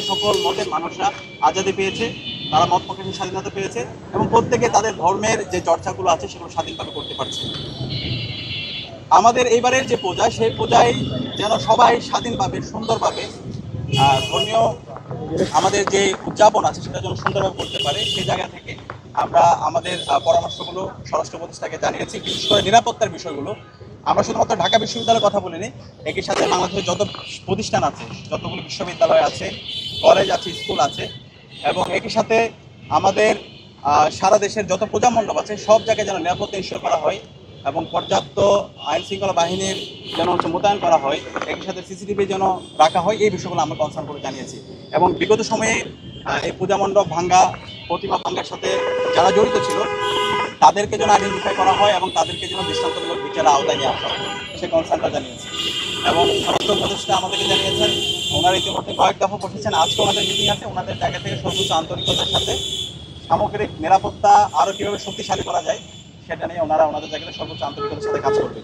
দেশের সকল মতের মানুষরা আজাদি পেয়েছে, তারা মত প্রকাশের স্বাধীনতা পেয়েছে এবং প্রত্যেকে তাদের ধর্মের যে চর্চাগুলো আছে সেগুলো স্বাধীনভাবে করতে পারছে। আমাদের এইবারের যে পূজা, সেই পূজায় যেন সবাই স্বাধীনভাবে সুন্দরভাবে ধর্মীয় আমাদের যে উদযাপন আছে সেটা যেন সুন্দরভাবে করতে পারে, সেই জায়গা থেকে আমরা আমাদের পরামর্শগুলো স্বরাষ্ট্র উপদেষ্টাকে জানিয়েছি। বিশেষ করে নিরাপত্তার বিষয়গুলো আমরা শুধুমাত্র ঢাকা বিশ্ববিদ্যালয়ের কথা বলিনি, একই সাথে বাংলাদেশের যত প্রতিষ্ঠান আছে, যতগুলো বিশ্ববিদ্যালয় আছে, কলেজ আছে, স্কুল আছে, এবং একই সাথে আমাদের সারা দেশের যত পূজা মণ্ডপ আছে সব জায়গায় যেন নিরাপত্তা ইনশিওর করা হয় এবং পর্যাপ্ত আইন শৃঙ্খলা বাহিনীর যেন মোতায়েন করা হয়, একই সাথে সিসিটিভি যেন রাখা হয়, এই বিষয়গুলো আমরা কনসার্ন করে জানিয়েছি। এবং বিগত সময়ে এই পূজা মণ্ডপ ভাঙ্গা, প্রতিমা ভাঙ্গার সাথে যারা জড়িত ছিল তাদেরকে যেন আইডেন্টিফাই করা হয় এবং তাদেরকে যেন দৃষ্টান্তমূলক বিচারের আওতায় নিয়ে আসা হয়, সে কনসার্নটা জানিয়েছি। এবং স্বরাষ্ট্র উপদেষ্টা আমাদেরকে জানিয়েছেন, ওনারা ইতিমধ্যে কয়েক দফা বসেছেন, আজকে ওনাদের মিটিং আছে, ওনাদের জায়গা থেকে সর্বোচ্চ আন্তরিকতার সাথে সামগ্রিক নিরাপত্তা আরও কীভাবে শক্তিশালী করা যায় সেটা নিয়ে ওনারা ওনাদের জায়গাতে সর্বোচ্চ আন্তরিকতার সাথে কাজ করবে।